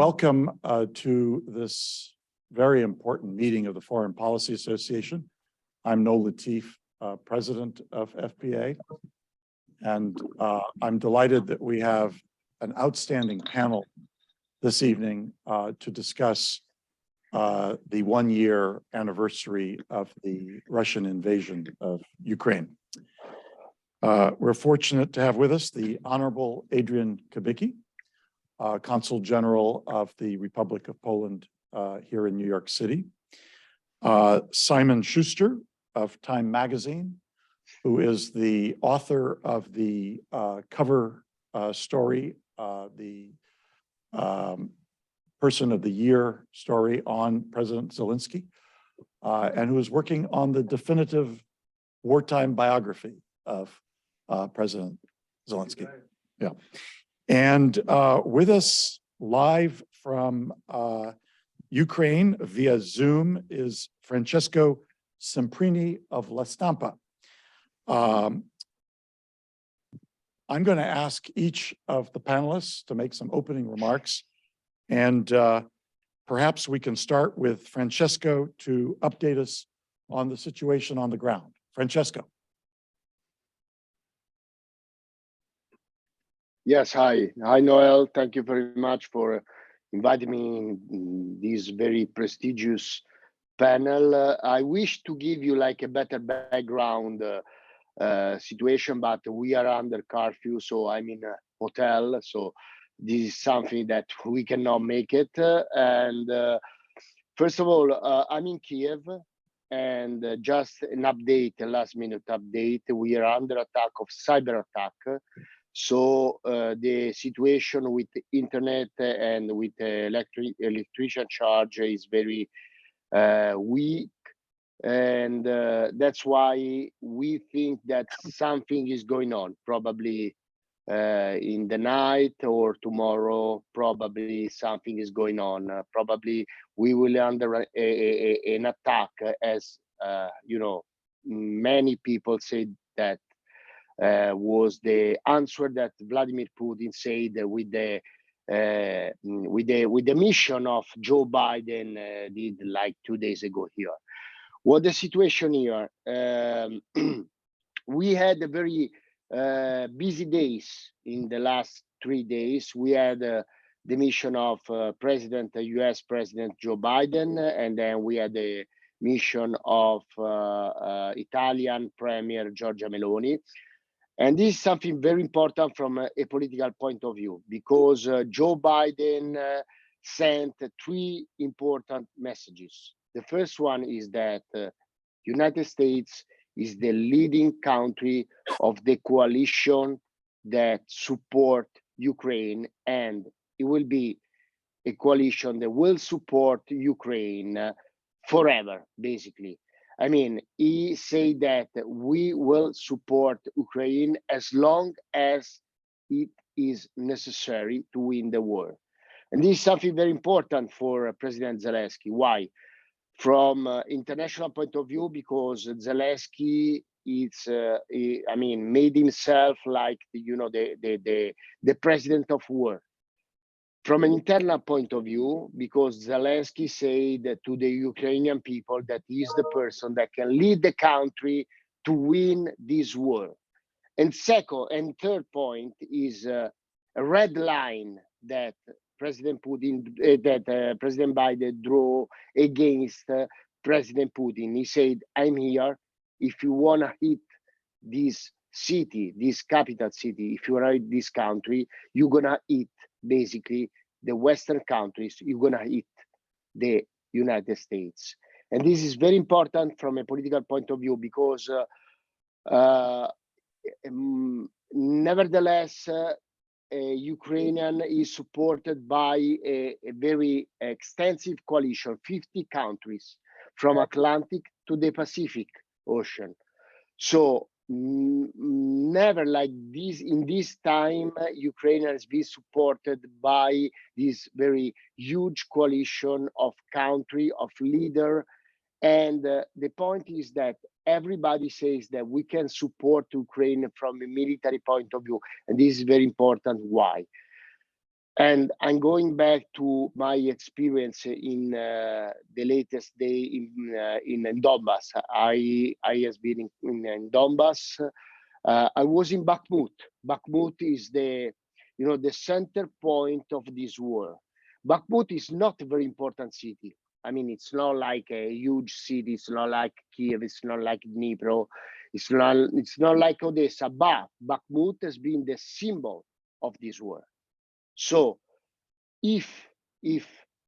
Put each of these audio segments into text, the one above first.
Welcome to this very important meeting of the Foreign Policy Association. I'm Noel Latif, president of FPA, and I'm delighted that we have an outstanding panel this evening to discuss the one-year anniversary of the Russian invasion of Ukraine. We're fortunate to have with us the Honorable Adrian Kubicki, Consul General of the Republic of Poland here in New York City. Simon Shuster of Time Magazine, who is the author of the cover story, the Person of the Year story on President Zelensky, and who is working on the definitive wartime biography of President Zelensky. Yeah. And with us live from Ukraine via Zoom is Francesco Semprini of La Stampa. I'm going to ask each of the panelists to make some opening remarks, and perhaps we can start with Francesco to update us on the situation on the ground. Francesco. Yes, hi, Noel. Thank you very much for inviting me in this very prestigious panel. I wish to give you like a better background situation, but we are under curfew, so I'm in a hotel. So this is something that we cannot make it. First of all, I'm in Kiev, and just an update, a last-minute update. We are under attack of cyber attack. So the situation with the internet and with electrician charge is very weak, and that's why we think that something is going on, probably in the night or tomorrow. Probably something is going on. Probably we will under an attack, as you know, many people say that was the answer that Vladimir Putin said with the mission of Joe Biden did like 2 days ago here. What the situation here? We had a very busy days in the last 3 days. We had the mission of U.S. President Joe Biden, and then we had the mission of Italian Premier Giorgia Meloni. And this is something very important from a political point of view, because Joe Biden sent 3 important messages. The first one is that United States is the leading country of the coalition that support Ukraine, and it will be a coalition that will support Ukraine forever, basically. I mean, he said that we will support Ukraine as long as it is necessary to win the war. And this is something very important for President Zelensky. Why? From international point of view, because Zelensky is, made himself like, you know, the president of war. From an internal point of view, because Zelensky said to the Ukrainian people that he is the person that can lead the country to win this war. And second and third point is a red line that President Biden drew against President Putin. He said, "I'm here. If you want to hit this city, this capital city, if you want to hit this country, you're gonna hit basically the Western countries. You're gonna hit the United States." And this is very important from a political point of view, because nevertheless, Ukrainian is supported by a very extensive coalition, 50 countries from Atlantic to the Pacific Ocean. So never like this in this time, Ukraine has been supported by this very huge coalition of country, of leader. And the point is that everybody says that we can support Ukraine from a military point of view. And this is very important. Why? And I'm going back to my experience in the latest day in Donbass. I has been in Donbass. I was in Bakhmut. Bakhmut is the the center point of this war. Bakhmut is not a very important city. I mean, it's not like a huge city. It's not like Kiev. It's not like Dnipro. It's not like Odessa. But Bakhmut has been the symbol of this war. So if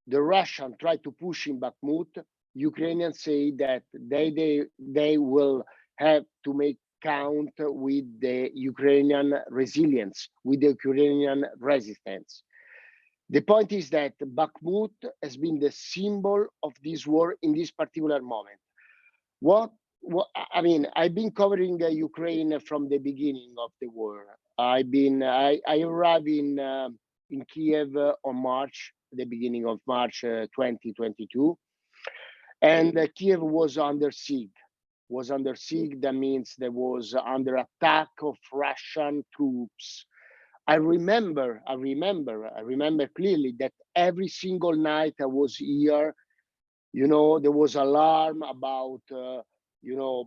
the Russian try to push in Bakhmut, Ukrainians say that they will have to make count with the Ukrainian resilience, with the Ukrainian resistance. The point is that Bakhmut has been the symbol of this war in this particular moment. What I mean, I've been covering Ukraine from the beginning of the war. I arrived in Kiev on March, the beginning of March 2022, and Kiev was under siege. That means there was under attack of Russian troops. I remember clearly that every single night I was here, there was alarm about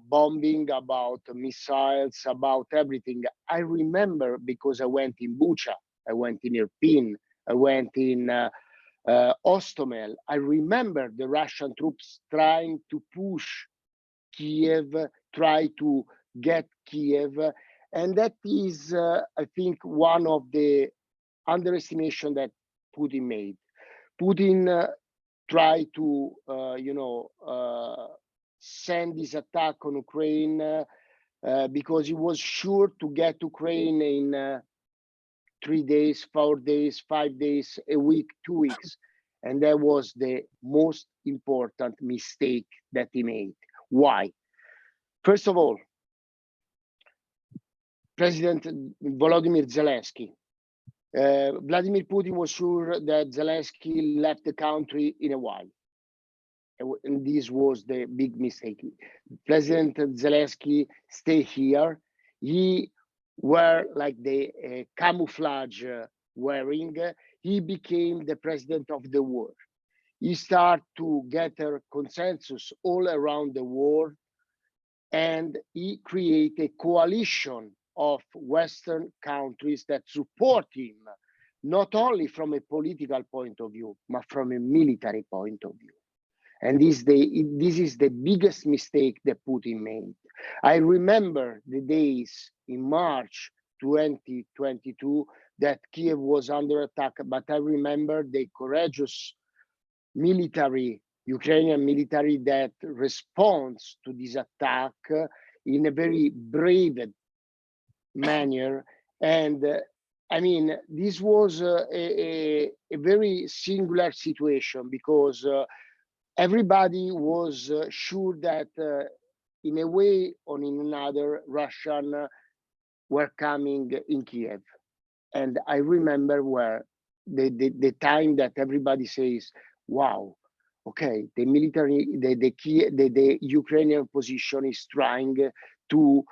bombing, about missiles, about everything. I remember because I went in Bucha, I went in Irpin, I went in Ostomel. I remember the Russian troops trying to push Kiev, try to get Kiev. And that is, I think, one of the underestimation that Putin made. Putin tried to, send this attack on Ukraine because he was sure to get Ukraine in 3 days, 4 days, 5 days, a week, 2 weeks. And that was the most important mistake that he made. Why? First of all, President Volodymyr Zelensky. Vladimir Putin was sure that Zelensky left the country in a while. And this was the big mistake. President Zelensky stayed here. He wore like the camouflage wearing. He became the president of the war. He started to gather consensus all around the world, and he created a coalition of Western countries that support him, not only from a political point of view, but from a military point of view. And this is the biggest mistake that Putin made. I remember the days in March 2022 that Kiev was under attack, but I remember the courageous military, Ukrainian military that responds to this attack in a very brave manner. And I mean, this was a very singular situation because everybody was sure that in a way or in another, Russian were coming in Kiev. And I remember where the time that everybody says, wow, okay, the military, the Ukrainian position is trying to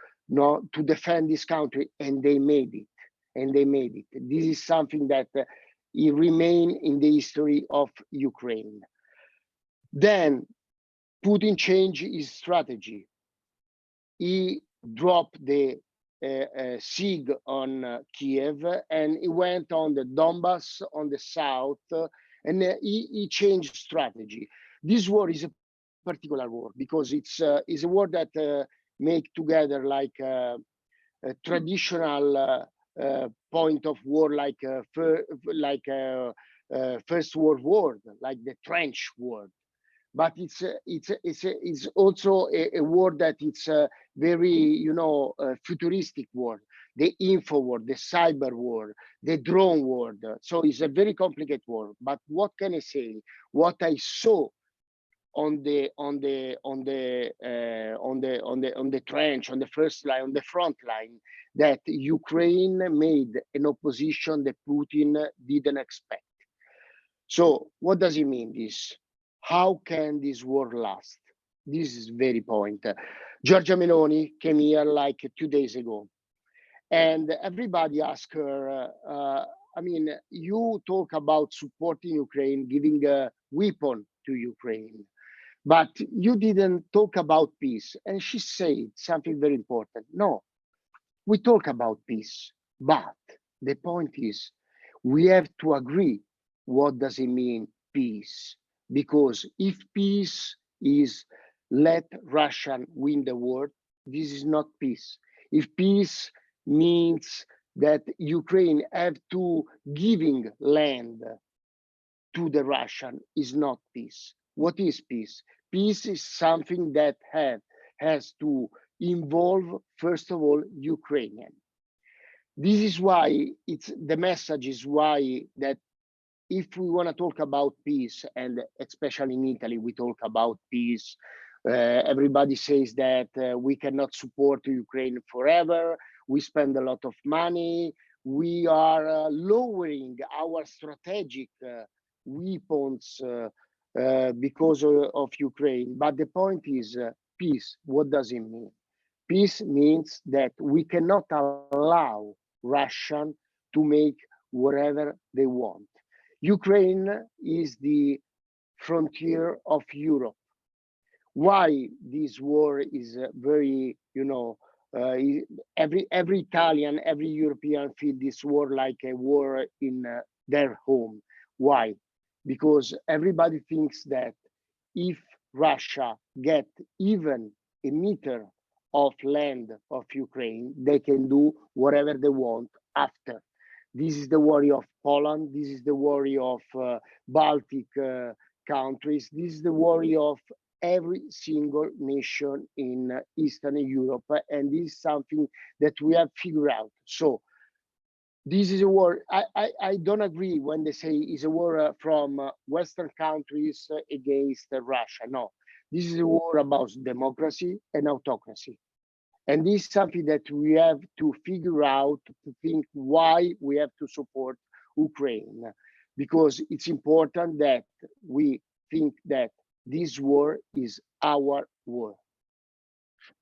defend this country, and they made it. And they made it. This is something that it remain in the history of Ukraine. Then Putin changed his strategy. He dropped the siege on Kiev, and he went on the Donbass on the south, and he changed strategy. This war is a particular war because it's a war that make together like a traditional point of war, like First World War, like the trench war. But it's also a war that it's a very futuristic war, the info war, the cyber war, the drone war. So it's a very complicated war. But what can I say? What I saw on the trench, on the first line, on the front line, that Ukraine made an opposition that Putin didn't expect. So what does it mean, this? How can this war last? This is very point. Giorgia Meloni came here like 2 days ago, and everybody asked her, I mean, you talk about supporting Ukraine, giving a weapon to Ukraine, but you didn't talk about peace. And she said something very important. No, we talk about peace, but the point is we have to agree what does it mean peace, because if peace is let Russia win the war, this is not peace. If peace means that Ukraine have to giving land to the Russian, is not peace. What is peace? Peace is something that has to involve, first of all, Ukrainian. This is why it's the message is why that if we want to talk about peace, and especially in Italy, we talk about peace. Everybody says that we cannot support Ukraine forever. We spend a lot of money. We are lowering our strategic weapons because of Ukraine. But the point is peace. What does it mean? Peace means that we cannot allow Russian to make whatever they want. Ukraine is the frontier of Europe. Why this war is very, every Italian, every European feel this war like a war in their home. Why? Because everybody thinks that if Russia get even a meter of land of Ukraine, they can do whatever they want after. This is the worry of Poland. This is the worry of Baltic countries. This is the worry of every single nation in Eastern Europe. And this is something that we have figured out. So this is a war. I don't agree when they say it's a war from Western countries against Russia. No, this is a war about democracy and autocracy. And this is something that we have to figure out, to think why we have to support Ukraine, because it's important that we think that this war is our war.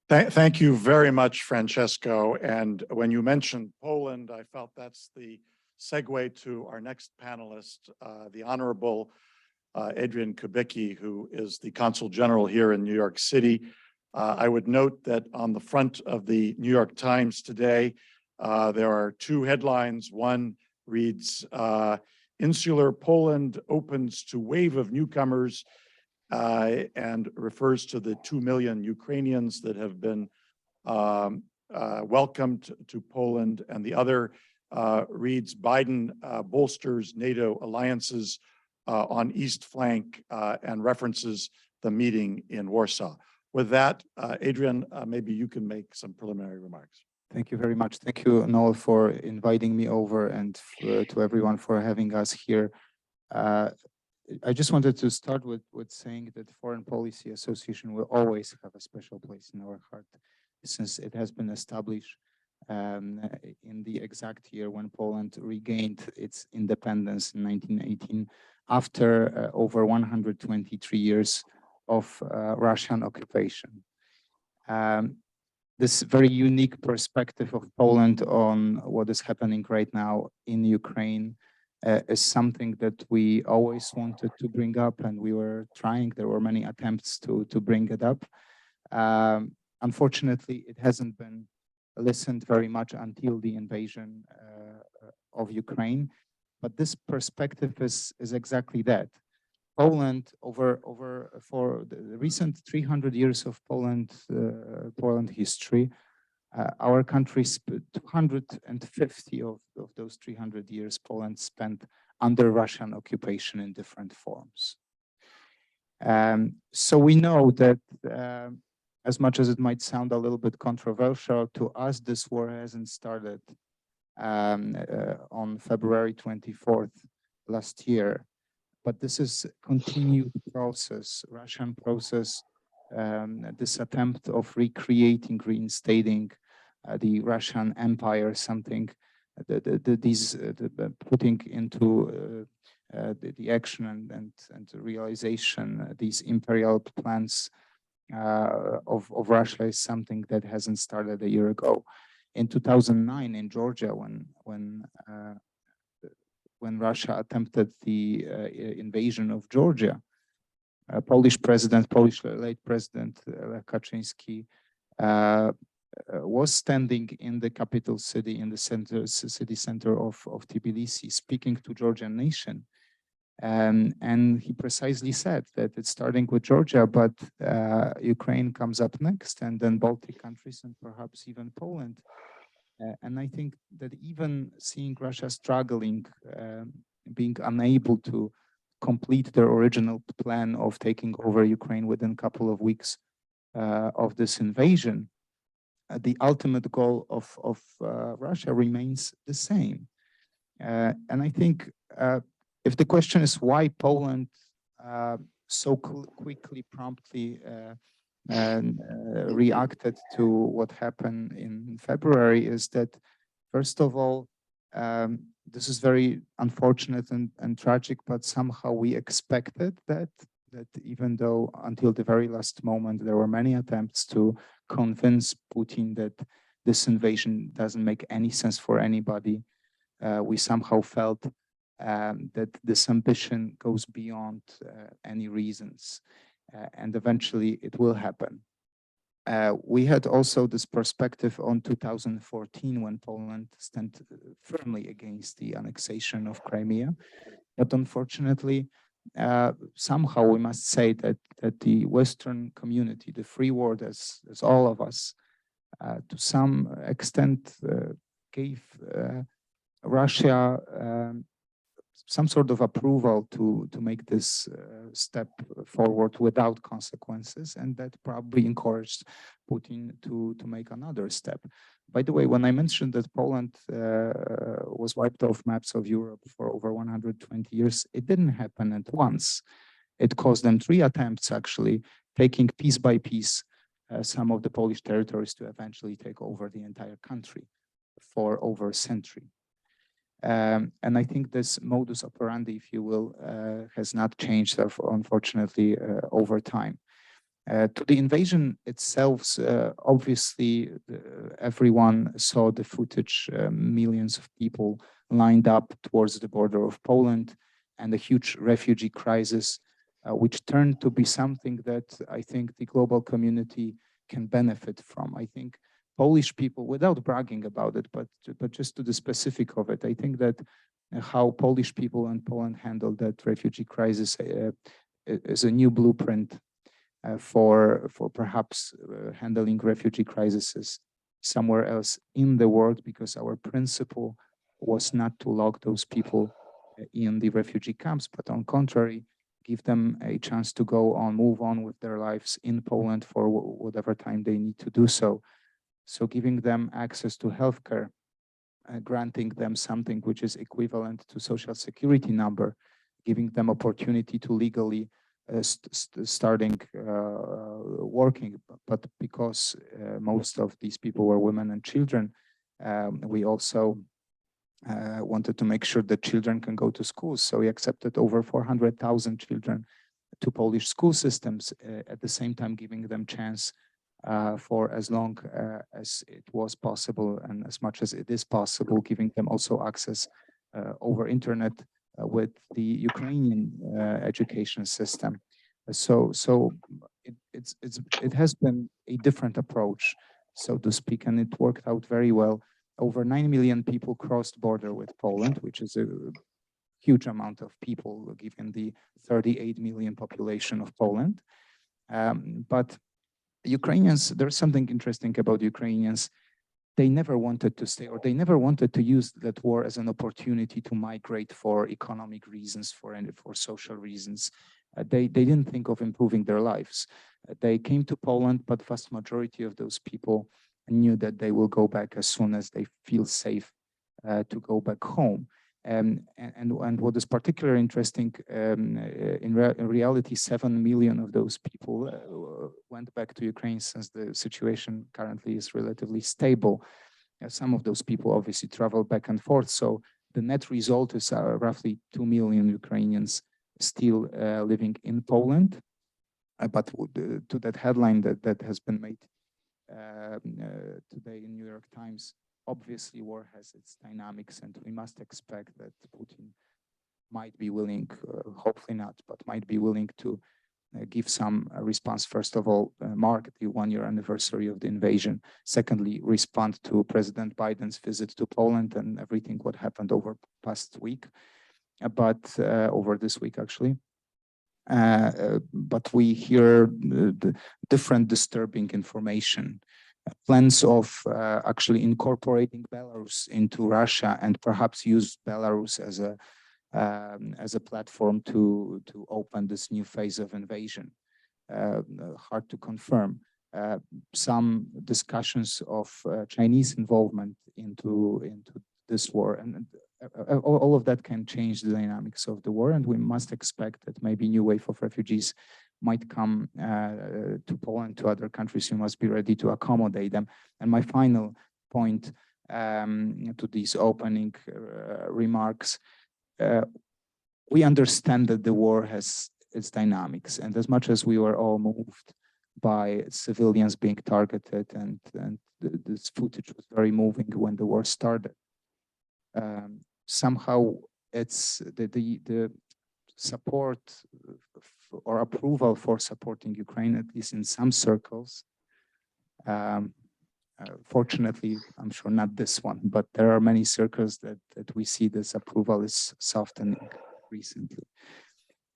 Thank you very much, Francesco. And when you mentioned Poland, I felt that's the segue to our next panelist, the Honorable Adrian Kubicki, who is the Consul General here in New York City. I would note that on the front of the New York Times today, there are two headlines. One reads, Insular Poland opens to wave of newcomers, and refers to the 2 million Ukrainians that have been welcomed to Poland. And the other reads, Biden bolsters NATO alliances on East Flank, and references the meeting in Warsaw. With that, Adrian, maybe you can make some preliminary remarks. Thank you very much. Thank you, Noel, for inviting me over, and to everyone for having us here. I just wanted to start with saying that the Foreign Policy Association will always have a special place in our heart, since it has been established in the exact year when Poland regained its independence in 1918, after over 123 years of Russian occupation. This very unique perspective of Poland on what is happening right now in Ukraine is something that we always wanted to bring up, and we were trying. There were many attempts to bring it up. Unfortunately, it hasn't been listened very much until the invasion of Ukraine. But this perspective is exactly that. Poland, for the recent 300 years of Poland history, our country, 250 of those 300 years, Poland spent under Russian occupation in different forms. So we know that, as much as it might sound a little bit controversial to us, this war hasn't started on February 24th last year. But this is a continued process, Russian process, this attempt of recreating, reinstating the Russian Empire, something putting into the action and realization these imperial plans of Russia is something that hasn't started a year ago. In 2009 in Georgia, when when Russia attempted the invasion of Georgia. Polish late President Lech Kaczynski was standing in the capital city, in the city center of Tbilisi, speaking to Georgian nation. And he precisely said that it's starting with Georgia, but Ukraine comes up next, and then Baltic countries, and perhaps even Poland. And I think that even seeing Russia struggling, being unable to complete their original plan of taking over Ukraine within a couple of weeks of this invasion, the ultimate goal of Russia remains the same. And I think if the question is why Poland so quickly, promptly reacted to what happened in February, is that, first of all, this is very unfortunate and tragic, but somehow we expected that even though until the very last moment there were many attempts to convince Putin that this invasion doesn't make any sense for anybody, we somehow felt that this ambition goes beyond any reasons, and eventually it will happen. We had also this perspective on 2014 when Poland stood firmly against the annexation of Crimea, but unfortunately, somehow we must say that the Western community, the free world, as all of us, to some extent gave Russia some sort of approval to make this step forward without consequences, and that probably encouraged Putin to make another step. By the way, when I mentioned that Poland was wiped off maps of Europe for over 120 years, it didn't happen at once. It cost them 3 attempts, actually, taking piece by piece some of the Polish territories to eventually take over the entire country for over a century. And I think this modus operandi, if you will, has not changed, unfortunately, over time. To the invasion itself, obviously, everyone saw the footage, millions of people lined up towards the border of Poland, and a huge refugee crisis, which turned to be something that I think the global community can benefit from. I think Polish people, without bragging about it, but just to the specific of it, I think that how Polish people and Poland handled that refugee crisis is a new blueprint for perhaps handling refugee crises somewhere else in the world, because our principle was not to lock those people in the refugee camps, but on contrary, give them a chance to go on, move on with their lives in Poland for whatever time they need to do so. So giving them access to healthcare, granting them something which is equivalent to social security number, giving them opportunity to legally starting working, but because most of these people were women and children, we also wanted to make sure that children can go to schools. So we accepted over 400,000 children to Polish school systems, at the same time giving them chance for as long as it was possible, and as much as it is possible, giving them also access over internet with the Ukrainian education system. So it has been a different approach, so to speak, and it worked out very well. Over 9 million people crossed border with Poland, which is a huge amount of people given the 38 million population of Poland. But Ukrainians, there's something interesting about Ukrainians. They never wanted to stay, or they never wanted to use that war as an opportunity to migrate for economic reasons, for social reasons. They didn't think of improving their lives. They came to Poland, but vast majority of those people knew that they will go back as soon as they feel safe to go back home. And what is particularly interesting, in reality, 7 million of those people went back to Ukraine, since the situation currently is relatively stable. Some of those people obviously travel back and forth. So the net result is roughly 2 million Ukrainians still living in Poland. But to that headline that has been made today in New York Times, obviously war has its dynamics, and we must expect that Putin might be willing, hopefully not, but might be willing to give some response. First of all, mark the 1-year anniversary of the invasion. Secondly, respond to President Biden's visit to Poland and everything what happened over past week, over this week actually. But we hear the different disturbing information. Plans of actually incorporating Belarus into Russia and perhaps use Belarus as a platform to open this new phase of invasion. Hard to confirm. Some discussions of Chinese involvement into this war, and all of that can change the dynamics of the war, and we must expect that maybe new wave of refugees might come to Poland, to other countries. You must be ready to accommodate them. And my final point to these opening remarks, we understand that the war has its dynamics, and as much as we were all moved by civilians being targeted, and this footage was very moving when the war started, somehow it's the support or approval for supporting Ukraine, at least in some circles. Fortunately, I'm sure not this one, but there are many circles that we see this approval is softening recently.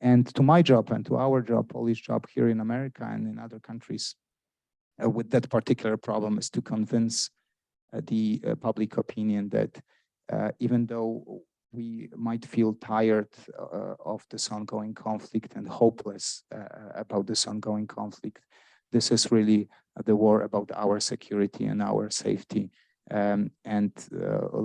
And to my job and to our job, Polish job here in America and in other countries, with that particular problem is to convince the public opinion that even though we might feel tired of this ongoing conflict and hopeless about this ongoing conflict, this is really the war about our security and our safety.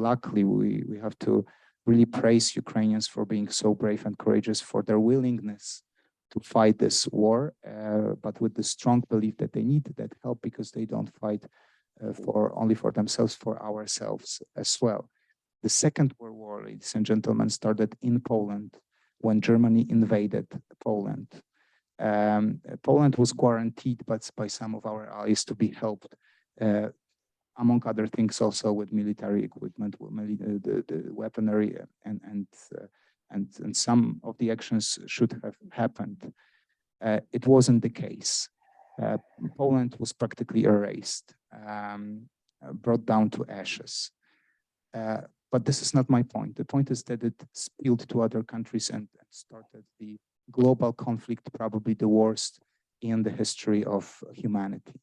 Luckily, we have to really praise Ukrainians for being so brave and courageous, for their willingness to fight this war, but with the strong belief that they need that help, because they don't fight only for themselves, for ourselves as well. The Second World War, ladies and gentlemen, started in Poland when Germany invaded Poland. Poland was guaranteed by some of our allies to be helped, among other things, also with military equipment, the weaponry, and some of the actions should have happened. It wasn't the case. Poland was practically erased, brought down to ashes. But this is not my point. The point is that it spilled to other countries and started the global conflict, probably the worst in the history of humanity.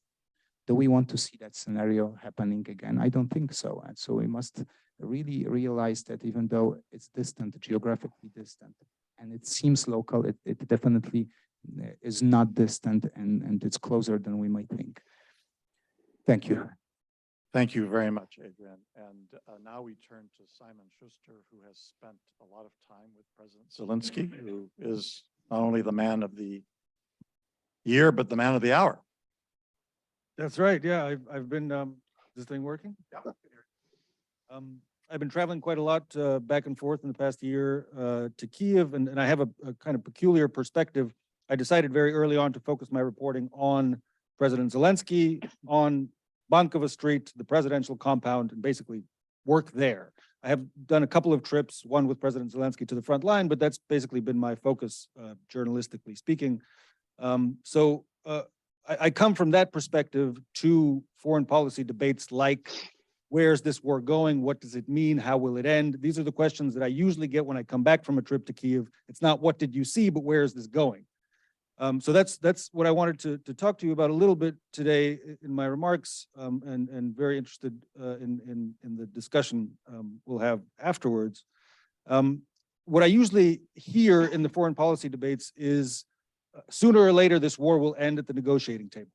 Do we want to see that scenario happening again? I don't think so. And so we must really realize that even though it's distant, geographically distant, and it seems local, it definitely is not distant, and it's closer than we might think. Thank you. Thank you very much, Adrian. And now we turn to Simon Shuster, who has spent a lot of time with President Zelensky, who is not only the man of the year, but the man of the hour. That's right. Yeah, I've been, is this thing working? Yeah. I've been traveling quite a lot back and forth in the past year to Kyiv, and I have a kind of peculiar perspective. I decided very early on to focus my reporting on President Zelensky, on Bankova Street, the presidential compound, and basically work there. I have done a couple of trips, one with President Zelensky to the front line, but that's basically been my focus, journalistically speaking. I come from that perspective to foreign policy debates like, where's this war going? What does it mean? How will it end? These are the questions that I usually get when I come back from a trip to Kyiv. It's not what did you see, but where is this going? So that's what I wanted to talk to you about a little bit today in my remarks, and very interested in the discussion we'll have afterwards. What I usually hear in the foreign policy debates is sooner or later this war will end at the negotiating table.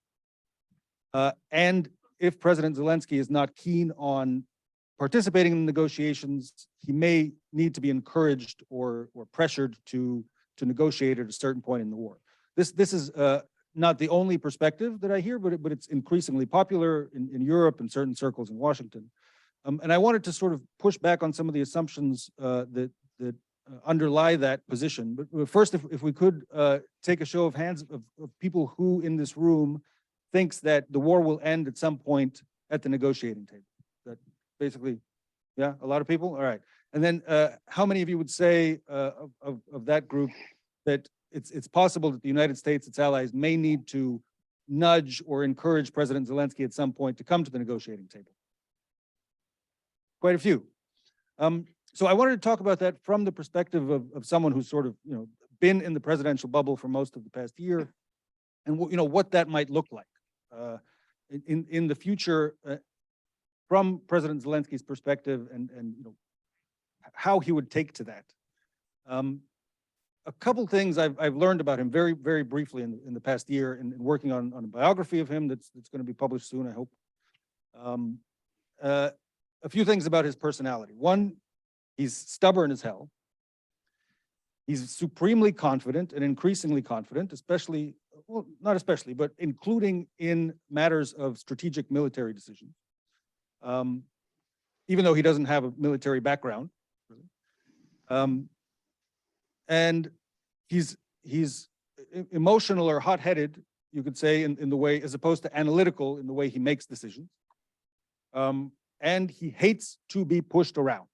And if President Zelensky is not keen on participating in the negotiations, he may need to be encouraged or pressured to negotiate at a certain point in the war. This is not the only perspective that I hear, but it's increasingly popular in Europe and certain circles in Washington. And I wanted to sort of push back on some of the assumptions that underlie that position. But first, if we could take a show of hands of people who in this room thinks that the war will end at some point at the negotiating table. That basically, yeah, a lot of people? All right. And then how many of you would say of that group that it's possible that the United States, its allies, may need to nudge or encourage President Zelensky at some point to come to the negotiating table? Quite a few. So I wanted to talk about that from the perspective of someone who's sort of, been in the presidential bubble for most of the past year, and what that might look like in the future from President Zelensky's perspective, and how he would take to that. A couple things I've learned about him very, very briefly in the past year in working on a biography of him that's going to be published soon, I hope. A few things about his personality. One, he's stubborn as hell. He's supremely confident and increasingly confident, especially, well, not especially, but including in matters of strategic military decisions. Even though he doesn't have a military background. And he's emotional or hot-headed, you could say, in the way, as opposed to analytical in the way he makes decisions. And he hates to be pushed around.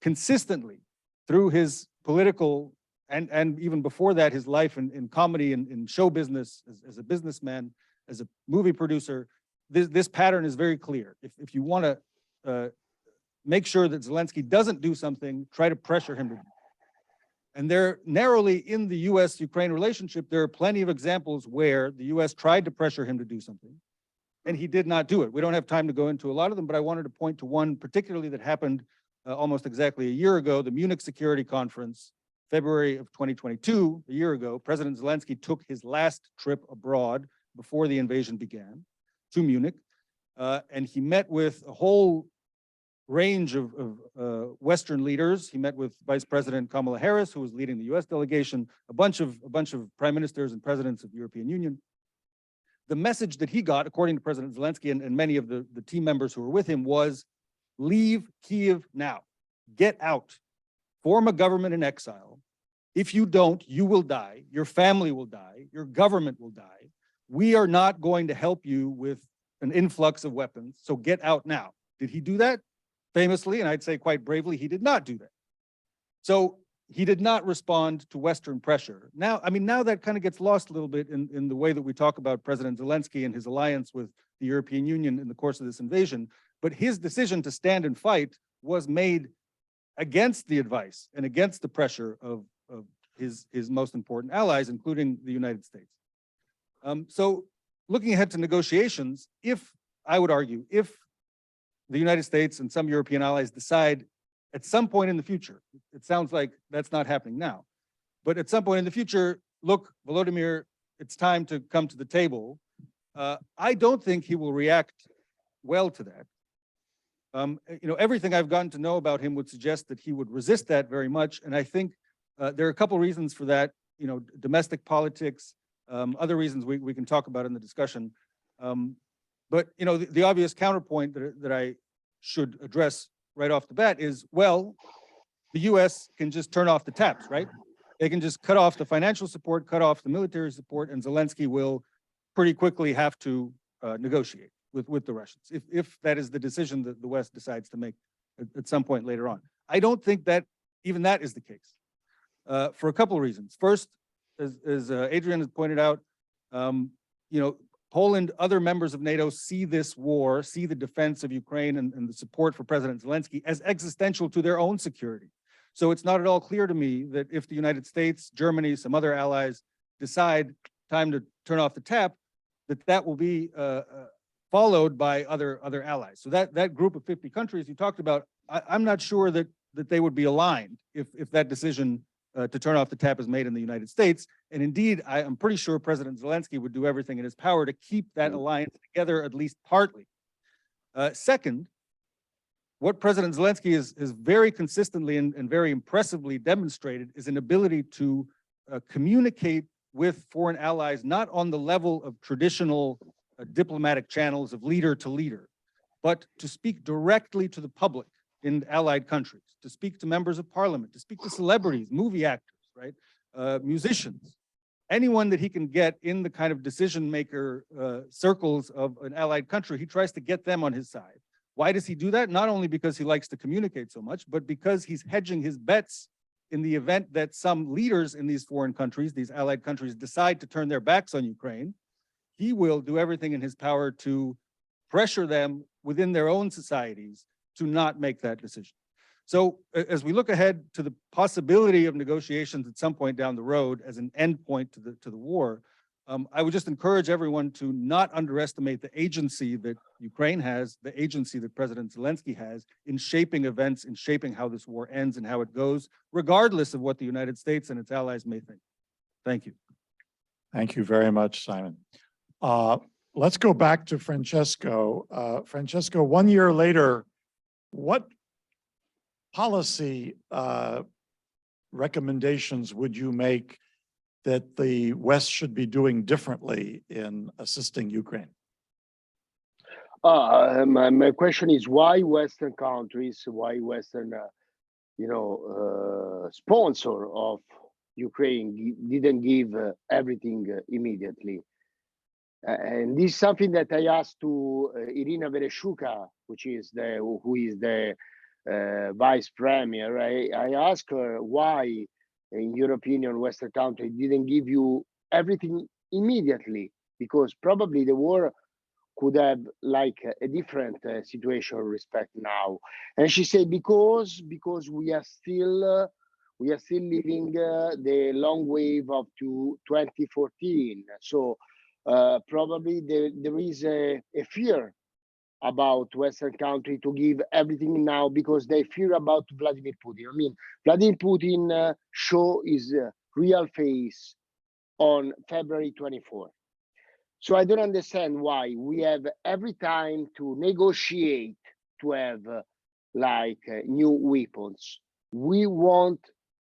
Consistently, through his political, and even before that, his life in comedy and in show business, as a businessman, as a movie producer, this pattern is very clear. If you want to make sure that Zelensky doesn't do something, try to pressure him to do it. And there, narrowly in the US-Ukraine relationship, there are plenty of examples where the US tried to pressure him to do something, and he did not do it. We don't have time to go into a lot of them, but I wanted to point to one particularly that happened almost exactly a year ago, the Munich Security Conference, February of 2022, a year ago. President Zelensky took his last trip abroad before the invasion began to Munich, and he met with a whole range of Western leaders. He met with Vice President Kamala Harris, who was leading the US delegation, a bunch of prime ministers and presidents of the European Union. The message that he got, according to President Zelensky and many of the team members who were with him, was leave Kyiv now, get out, form a government in exile. If you don't, you will die, your family will die, your government will die. We are not going to help you with an influx of weapons, so get out now. Did he do that? Famously, and I'd say quite bravely, he did not do that. So he did not respond to Western pressure. Now, I mean, now that kind of gets lost a little bit in the way that we talk about President Zelensky and his alliance with the European Union in the course of this invasion. But his decision to stand and fight was made against the advice and against the pressure of his most important allies, including the United States. So looking ahead to negotiations, I would argue, if the United States and some European allies decide at some point in the future, it sounds like that's not happening now, but at some point in the future, look, Volodymyr, it's time to come to the table. I don't think he will react well to that. Everything I've gotten to know about him would suggest that he would resist that very much. And I think there are a couple reasons for that, domestic politics, other reasons we can talk about in the discussion. But the obvious counterpoint that I should address right off the bat is, well, the US can just turn off the taps, right? They can just cut off the financial support, cut off the military support, and Zelensky will pretty quickly have to negotiate with the Russians, if that is the decision that the West decides to make at some point later on. I don't think that even that is the case, for a couple of reasons. First, as Adrian has pointed out, Poland, other members of NATO see this war, see the defense of Ukraine and the support for President Zelensky as existential to their own security. So it's not at all clear to me that if the United States, Germany, some other allies decide time to turn off the tap, that will be followed by other allies. So that group of 50 countries you talked about, I'm not sure that they would be aligned if that decision to turn off the tap is made in the United States. And indeed, I am pretty sure President Zelensky would do everything in his power to keep that alliance together, at least partly. Second, what President Zelensky is very consistently and very impressively demonstrated is an ability to communicate with foreign allies, not on the level of traditional diplomatic channels of leader to leader, but to speak directly to the public in allied countries, to speak to members of parliament, to speak to celebrities, movie actors, right? Musicians, anyone that he can get in the kind of decision maker circles of an allied country, he tries to get them on his side, Why does he do that? Not only because he likes to communicate so much, but because he's hedging his bets in the event that some leaders in these foreign countries, these allied countries, decide to turn their backs on Ukraine. He will do everything in his power to pressure them within their own societies to not make that decision. So as we look ahead to the possibility of negotiations at some point down the road as an endpoint to the war, I would just encourage everyone to not underestimate the agency that Ukraine has, the agency that President Zelensky has in shaping events, in shaping how this war ends and how it goes, regardless of what the United States and its allies may think. Thank you. Thank you very much, Simon. Let's go back to Francesco. Francesco, 1 year later, what policy recommendations would you make that the West should be doing differently in assisting Ukraine? My question is why Western countries, why Western, sponsor of Ukraine didn't give everything immediately. And this is something that I asked to Irina Vereshchuka, who is the vice premier. I asked her why, in your opinion, Western countries didn't give you everything immediately, because probably the war could have like a different situation respect now. And she said because we are still living the long wave of 2014. So probably there is a fear about Western country to give everything now because they fear about Vladimir Putin. I mean, Vladimir Putin show his real face on February 24th. So I don't understand why we have every time to negotiate to have new weapons. We want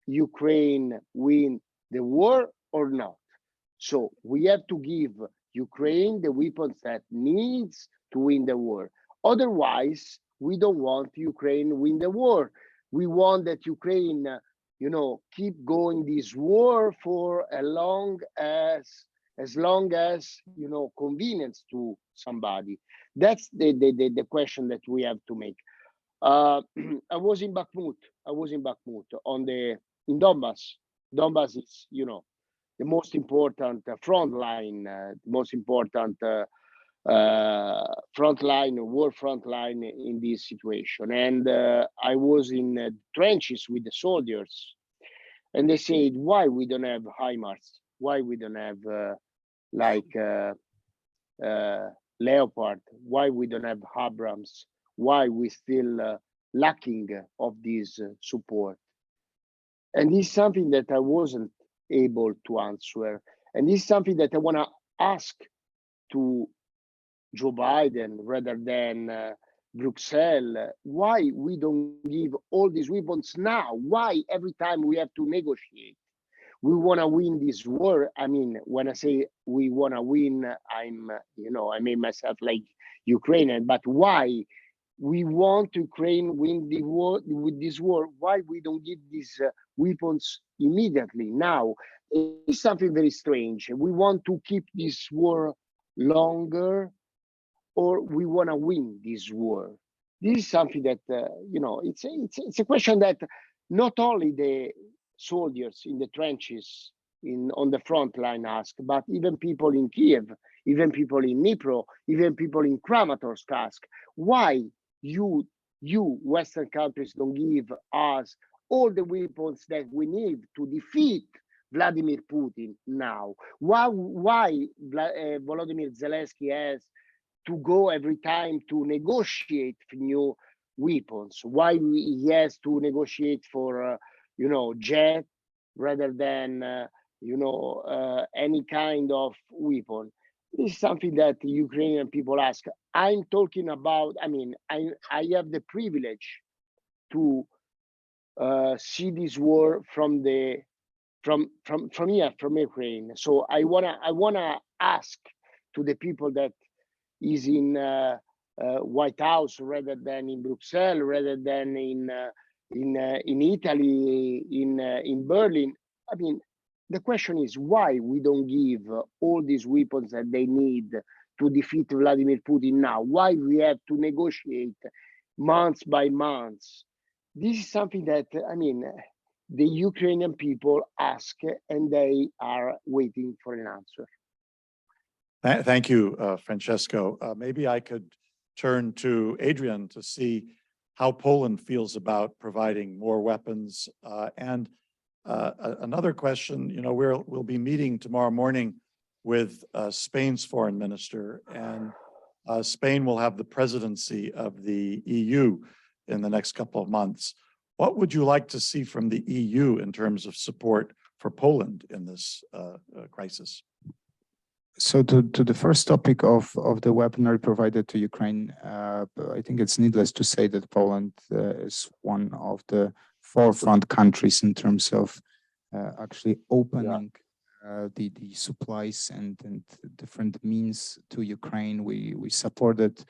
Ukraine win the war or not. So we have to give Ukraine the weapons that needs to win the war. Otherwise, we don't want Ukraine win the war. We want that Ukraine, keep going this war for as long as convenience to somebody. That's the question that we have to make. I was in Bakhmut. In Donbass. Donbass is, the most important front line, war front line in this situation. And I was in trenches with the soldiers, and they said, why we don't have HIMARS? Why we don't have Leopard? Why we don't have Abrams? Why we still lacking of this support? And this is something that I wasn't able to answer. And this is something that I want to ask to Joe Biden rather than Brussels. Why we don't give all these weapons now? Why every time we have to negotiate? We want to win this war. I mean, when I say we want to win, I made myself like Ukrainian, but why we want Ukraine win the war with this war? Why we don't give these weapons immediately now? It's something very strange. We want to keep this war longer, or we want to win this war? This is something that it's a question that not only the soldiers in the trenches on the front line ask, but even people in Kiev, even people in Dnipro, even people in Kramatorsk ask, why you Western countries don't give us all the weapons that we need to defeat Vladimir Putin now? Why Volodymyr Zelensky has to go every time to negotiate for new weapons? Why he has to negotiate for jet rather than any kind of weapon? This is something that the Ukrainian people ask. I'm talking about, I have the privilege to see this war from Ukraine. So I wanna ask to the people that is in White House rather than in Brussels, rather than in Italy, in Berlin. I mean, the question is why we don't give all these weapons that they need to defeat Vladimir Putin now? Why we have to negotiate months by months. This is something that, I mean, the Ukrainian people ask and they are waiting for an answer. Thank you, Francesco. Maybe I could turn to Adrian to see how Poland feels about providing more weapons. And another question, you know, we'll be meeting tomorrow morning with Spain's foreign minister, and Spain will have the presidency of the EU in the next couple of months. What would you like to see from the EU in terms of support for Poland in this crisis? So to the first topic of the weaponry provided to Ukraine, I think it's needless to say that Poland is one of the forefront countries in terms of actually opening the supplies and different means to Ukraine. We supported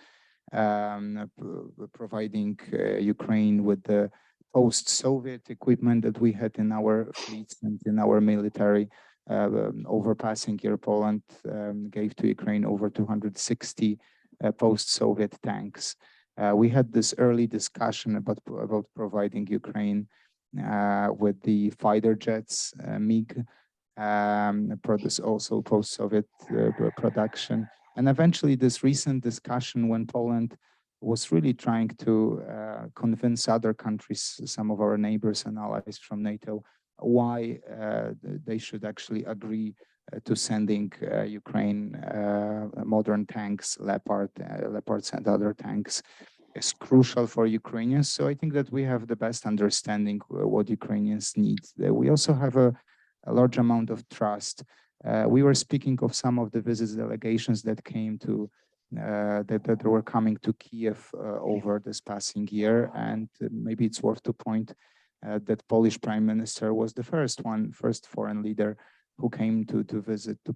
providing Ukraine with the post-Soviet equipment that we had in our fleets and in our military. Overpassing here, Poland gave to Ukraine over 260 post-Soviet tanks. We had this early discussion about providing Ukraine with the fighter jets, MiG, produce also post-Soviet production. And eventually this recent discussion when Poland was really trying to convince other countries, some of our neighbors and allies from NATO, why they should actually agree to sending Ukraine modern tanks, Leopards and other tanks is crucial for Ukrainians. So I think that we have the best understanding what Ukrainians need. We also have a large amount of trust. We were speaking of some of the visits delegations that came to that were coming to Kiev over this passing year, and maybe it's worth to point that Polish Prime Minister was the first foreign leader who came to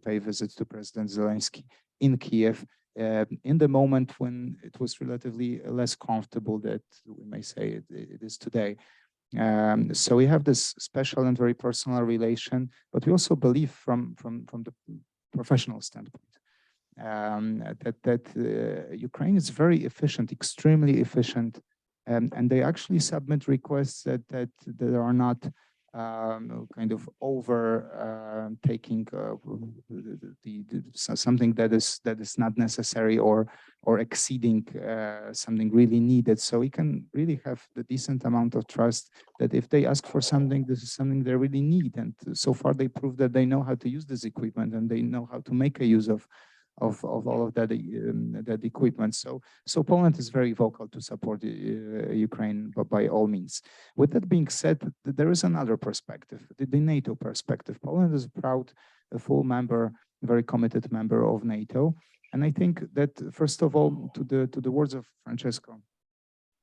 pay visits to President Zelensky in Kiev in the moment when it was relatively less comfortable that we may say it is today. So we have this special and very personal relation, but we also believe from the professional standpoint that Ukraine is very efficient, extremely efficient. And they actually submit requests that are not kind of over taking something that is not necessary or exceeding something really needed. So we can really have the decent amount of trust that if they ask for something, this is something they really need. And so far they prove that they know how to use this equipment and they know how to make a use of all of that equipment. So Poland is very vocal to support Ukraine, but by all means. With that being said, there is another perspective, the NATO perspective. Poland is a proud, a full member, very committed member of NATO. And I think that, first of all, to the words of Francesco,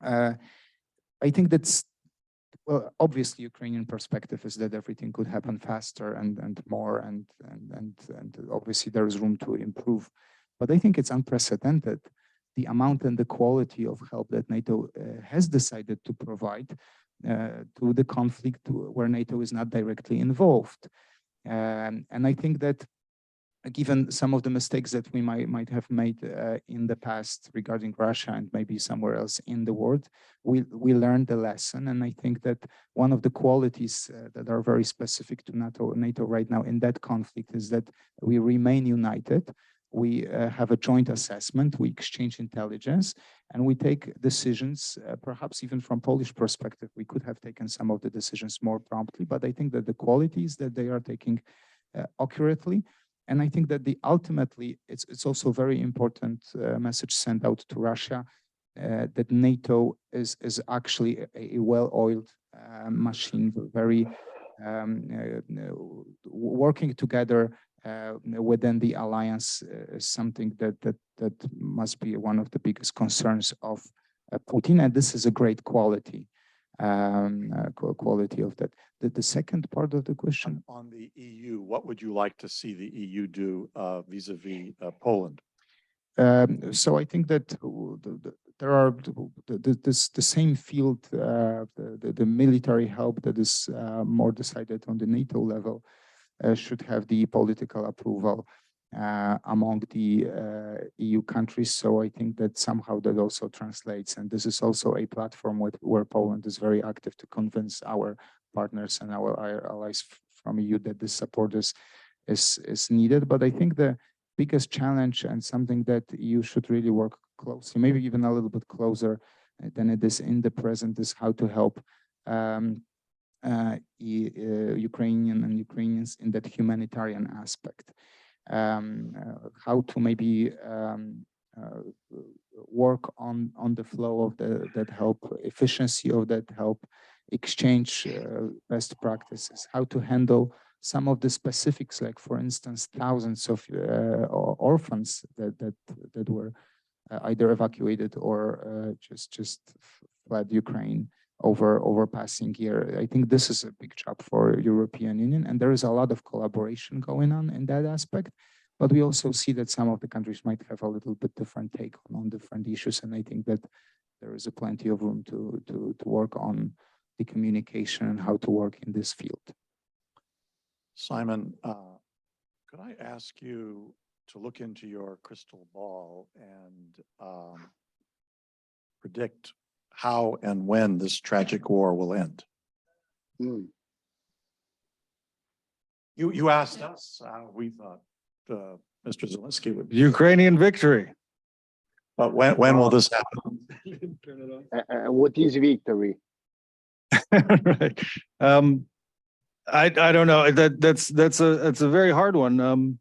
I think that's, well, obviously, Ukrainian perspective is that everything could happen faster and more, and obviously there is room to improve. But I think it's unprecedented, the amount and the quality of help that NATO has decided to provide to the conflict where NATO is not directly involved. And I think that given some of the mistakes that we might have made in the past regarding Russia and maybe somewhere else in the world, we learned the lesson. And I think that one of the qualities that are very specific to NATO right now in that conflict is that we remain united. We have a joint assessment, we exchange intelligence, and we take decisions, perhaps even from Polish perspective, we could have taken some of the decisions more promptly, but I think that the qualities that they are taking accurately. And I think that ultimately, it's also a very important message sent out to Russia that NATO is actually a well-oiled machine, very working together within the alliance is something that must be one of the biggest concerns of Putin, and this is a great quality. Quality of that. The second part of the question on the EU, what would you like to see the EU do vis-a-vis Poland? So I think that there are the same field, the military help that is more decided on the NATO level should have the political approval among the EU countries. So I think that somehow that also translates, and this is also a platform where Poland is very active to convince our partners and our allies from EU that this support is needed. But I think the biggest challenge and something that you should really work closely, maybe even a little bit closer than it is in the present, is how to help Ukrainian and Ukrainians in that humanitarian aspect. How to maybe work on the flow of that help, efficiency of that help, exchange best practices, how to handle some of the specifics, like for instance, thousands of orphans that were either evacuated or just fled Ukraine over passing year. I think this is a big job for European Union, and there is a lot of collaboration going on in that aspect. But we also see that some of the countries might have a little bit different take on different issues, and I think that there is a plenty of room to work on the communication and how to work in this field. Simon, could I ask you to look into your crystal ball and predict how and when this tragic war will end? You asked us. We thought Mr. Zelensky would. Ukrainian victory. But when will this happen? What is victory? Right. I don't know. That's a very hard one.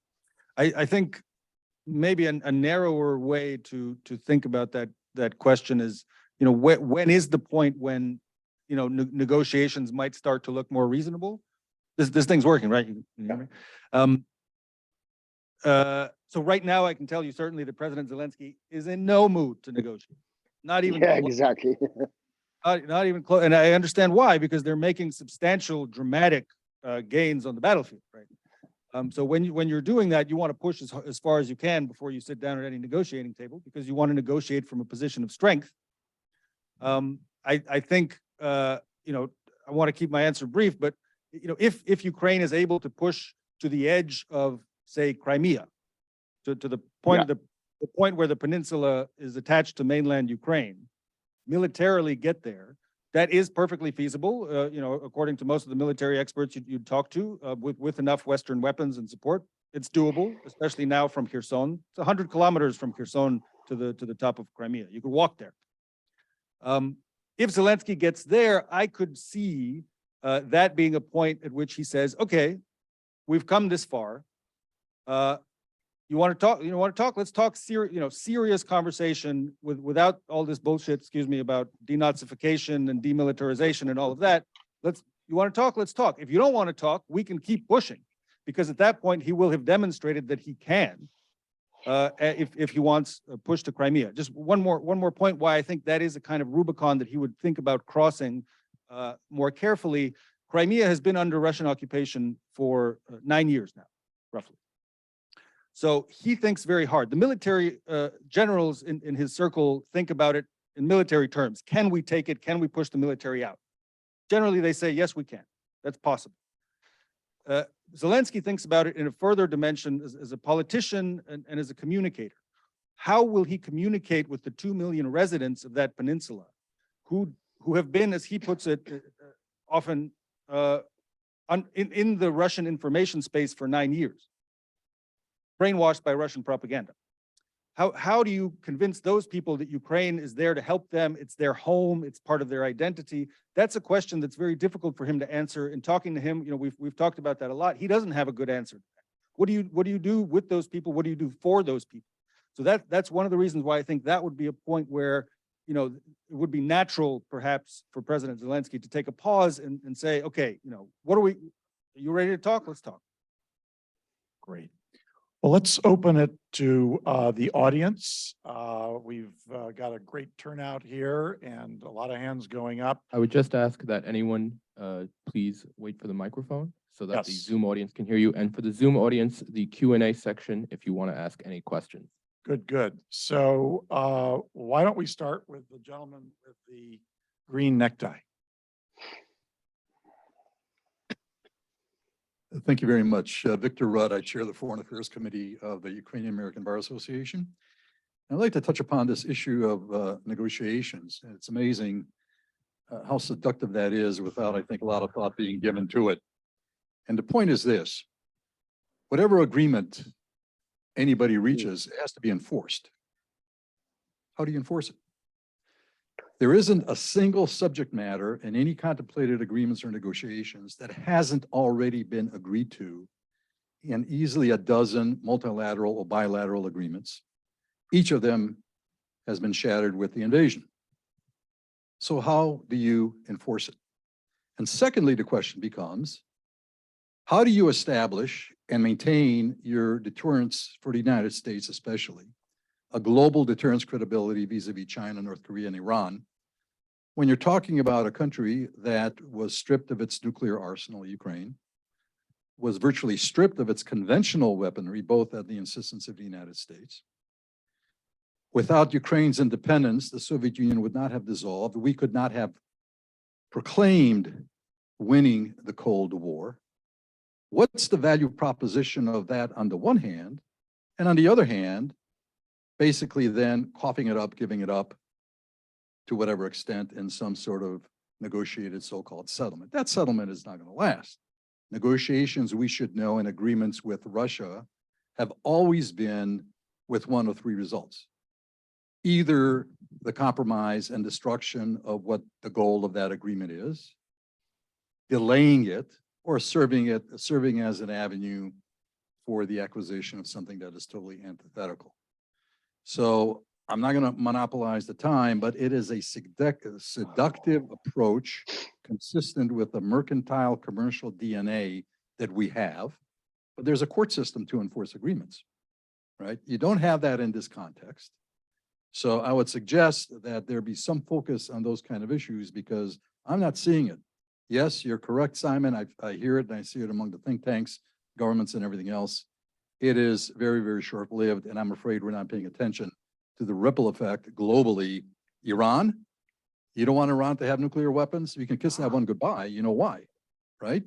I think maybe a narrower way to think about that question is, when is the point when, negotiations might start to look more reasonable? This thing's working, right? You hear me? So right now, I can tell you certainly that President Zelensky is in no mood to negotiate. Not even. Yeah, exactly. Not even close. And I understand why, because they're making substantial, dramatic gains on the battlefield, right? So when you're doing that, you want to push as far as you can before you sit down at any negotiating table, because you want to negotiate from a position of strength. I think I want to keep my answer brief, but if Ukraine is able to push to the edge of, say, Crimea, to the point of the point where the peninsula is attached to mainland Ukraine, militarily get there, that is perfectly feasible. According to most of the military experts you'd talk to, with enough Western weapons and support, it's doable, especially now from Kherson. It's 100 kilometers from Kherson to the top of Crimea. You could walk there. If Zelensky gets there, I could see that being a point at which he says, "Okay, we've come this far. You want to talk? You want to talk? Let's talk serious conversation without all this bullshit, excuse me, about denazification and demilitarization and all of that. You want to talk? Let's talk. If you don't want to talk, we can keep pushing, because at that point he will have demonstrated that he can, if he wants a push to Crimea." Just one more point why I think that is a kind of Rubicon that he would think about crossing more carefully. Crimea has been under Russian occupation for 9 years now, roughly. So he thinks very hard. The military generals in his circle think about it in military terms. Can we take it? Can we push the military out? Generally, they say, yes, we can. That's possible. Zelensky thinks about it in a further dimension as a politician and as a communicator. How will he communicate with the 2 million residents of that peninsula who have been, as he puts it, often in the Russian information space for 9 years? Brainwashed by Russian propaganda. How do you convince those people that Ukraine is there to help them? It's their home, it's part of their identity. That's a question that's very difficult for him to answer. In talking to him, we've talked about that a lot. He doesn't have a good answer. What do you do with those people? What do you do for those people? So that's one of the reasons why I think that would be a point where, it would be natural perhaps for President Zelensky to take a pause and say, okay, are you ready to talk? Let's talk. Great. Well, let's open it to the audience. We've got a great turnout here and a lot of hands going up. I would just ask that anyone please wait for the microphone so that the Yes. Zoom audience can hear you. And for the Zoom audience, the Q&A section, if you want to ask any questions. Good. So why don't we start with the gentleman with the green necktie? Thank you very much. Victor Rudd, I chair the Foreign Affairs Committee of the Ukrainian American Bar Association. I'd like to touch upon this issue of negotiations. It's amazing how seductive that is without, I think, a lot of thought being given to it. And the point is this: whatever agreement anybody reaches, it has to be enforced. How do you enforce it? There isn't a single subject matter in any contemplated agreements or negotiations that hasn't already been agreed to in easily a dozen multilateral or bilateral agreements. Each of them has been shattered with the invasion. So how do you enforce it? And secondly, the question becomes, how do you establish and maintain your deterrence for the United States, especially a global deterrence credibility vis-a-vis China, North Korea, and Iran, when you're talking about a country that was stripped of its nuclear arsenal, Ukraine, was virtually stripped of its conventional weaponry, both at the insistence of the United States. Without Ukraine's independence, the Soviet Union would not have dissolved. We could not have proclaimed winning the Cold War. What's the value proposition of that on the one hand? And on the other hand, basically then coughing it up, giving it up to whatever extent in some sort of negotiated so-called settlement. That settlement is not going to last. Negotiations, we should know, and agreements with Russia have always been with one of three results. Either the compromise and destruction of what the goal of that agreement is, delaying it, or serving as an avenue for the acquisition of something that is totally antithetical. So I'm not going to monopolize the time, but it is a seductive approach consistent with the mercantile commercial DNA that we have. But there's a court system to enforce agreements, right? You don't have that in this context. So I would suggest that there be some focus on those kind of issues because I'm not seeing it. Yes, you're correct, Simon. I hear it and I see it among the think tanks, governments, and everything else. It is very, very short-lived, and I'm afraid we're not paying attention to the ripple effect globally. Iran, you don't want Iran to have nuclear weapons? You can kiss that one goodbye. You know why, right?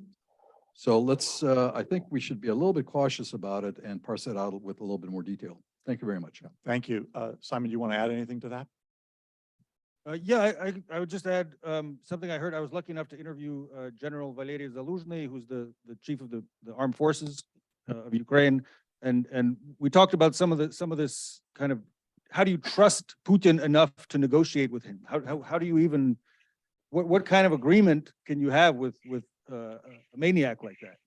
So let's, I think we should be a little bit cautious about it and parse it out with a little bit more detail. Thank you very much. Thank you. Simon, you want to add anything to that? Yeah, I would just add something I heard. I was lucky enough to interview General Valery Zaluzhny, who's the chief of the armed forces of Ukraine, and we talked about some of this kind of, how do you trust Putin enough to negotiate with him? How do you even, what kind of agreement can you have with a maniac like that?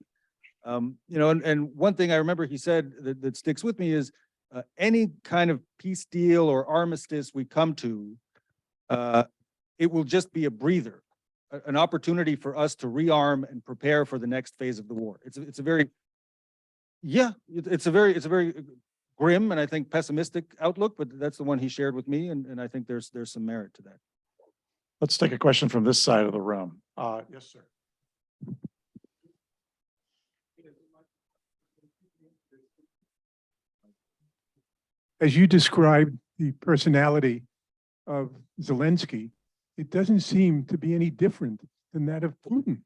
You know, and one thing I remember he said that sticks with me is any kind of peace deal or armistice we come to, it will just be a breather, an opportunity for us to rearm and prepare for the next phase of the war. It's a very, yeah, it's a very grim and I think pessimistic outlook, but that's the one he shared with me, and I think there's some merit to that. Let's take a question from this side of the room. Yes, sir. As you described the personality of Zelensky, it doesn't seem to be any different than that of Putin.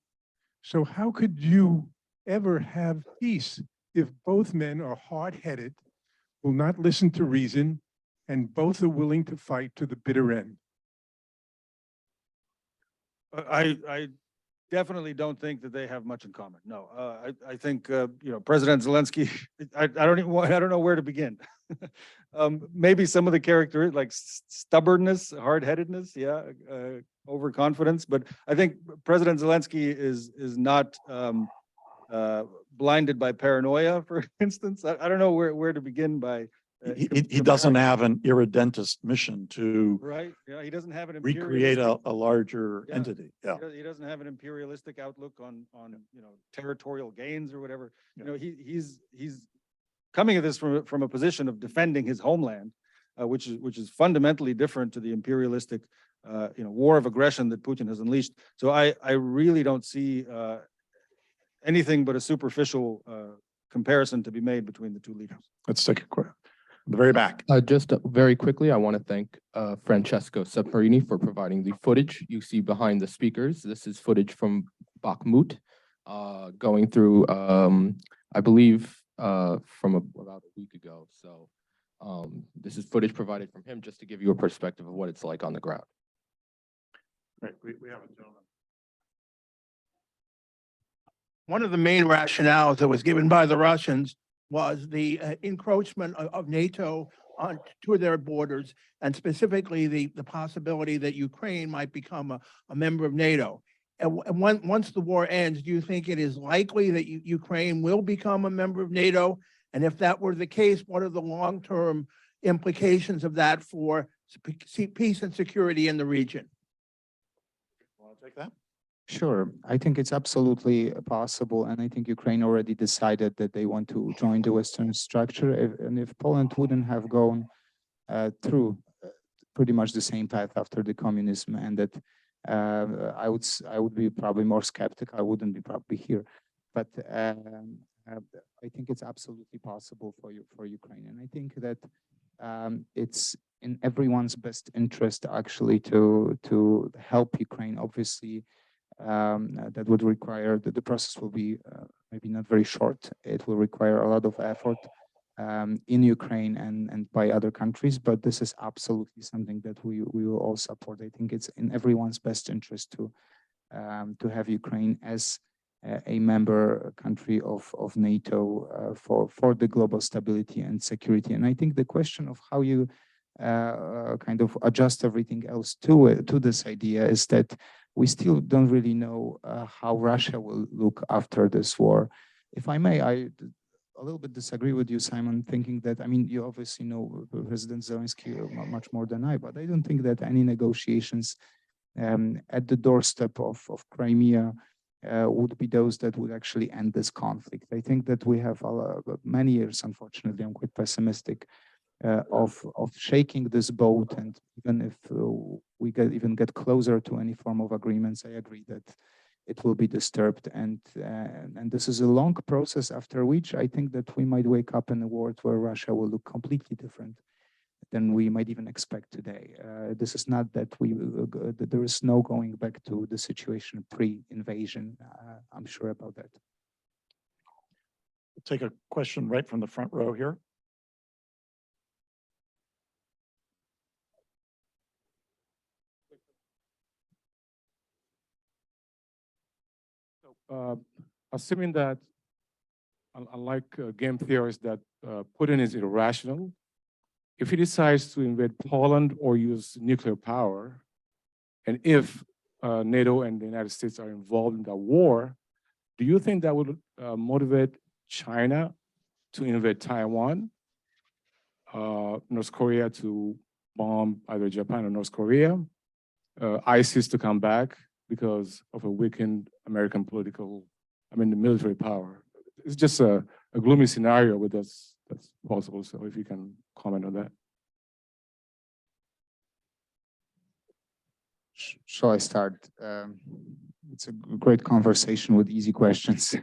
So how could you ever have peace if both men are hard-headed, will not listen to reason, and both are willing to fight to the bitter end? I definitely don't think that they have much in common. No, I think you know, President Zelensky. I don't know where to begin. Maybe some of the characteristics like stubbornness, hard-headedness, yeah, overconfidence. But I think President Zelensky is not blinded by paranoia, for instance. I don't know where to begin by. He doesn't have an irredentist mission to right. Yeah, he doesn't have an recreate a larger entity. Yeah, he doesn't have an imperialistic outlook on you know, territorial gains or whatever. You know, he's coming at this from a position of defending his homeland, which is fundamentally different to the imperialistic you know, war of aggression that Putin has unleashed. So I really don't see anything but a superficial comparison to be made between the two leaders. let's take a quick. The very back. Just very quickly, I want to thank Francesco Semprini for providing the footage you see behind the speakers. This is footage from Bakhmut, going through, I believe, from about a week ago. So this is footage provided from him just to give you a perspective of what it's like on the ground. Right, we have a gentleman. One of the main rationales that was given by the Russians was the encroachment of NATO on to their borders, and specifically the possibility that Ukraine might become a member of NATO. And once the war ends, do you think it is likely that Ukraine will become a member of NATO? And if that were the case, what are the long-term implications of that for peace and security in the region? Want to take that? Sure, I think it's absolutely possible, and I think Ukraine already decided that they want to join the Western structure. And if Poland wouldn't have gone through pretty much the same path after the communism ended, I would be probably more skeptical. I wouldn't be probably here, but I think it's absolutely possible for Ukraine, and I think that it's in everyone's best interest actually to help Ukraine. Obviously, that would require that the process will be maybe not very short. It will require a lot of effort in Ukraine and by other countries, but this is absolutely something that we will all support. I think it's in everyone's best interest to have Ukraine as a member country of NATO for the global stability and security. And I think the question of how you kind of adjust everything else to this idea is that we still don't really know how Russia will look after this war. If I may, I a little bit disagree with you, Simon, thinking that, I mean, you obviously know President Zelensky much more than I, but I don't think that any negotiations at the doorstep of Crimea would be those that would actually end this conflict. I think that we have many years, unfortunately, I'm quite pessimistic, of shaking this boat, and even if we get closer to any form of agreements, I agree that it will be disturbed, and this is a long process after which I think that we might wake up in a world where Russia will look completely different than we might even expect today. This is not that that there is no going back to the situation pre-invasion. I'm sure about that. We'll take a question right from the front row here. Assuming that, unlike game theorists, that Putin is irrational, if he decides to invade Poland or use nuclear power, and if NATO and the United States are involved in that war, do you think that would motivate China to invade Taiwan, North Korea to bomb either Japan or North Korea, ISIS to come back because of a weakened American military power? It's just a gloomy scenario, but that's possible. So if you can comment on that. Shall I start? It's a great conversation with easy questions.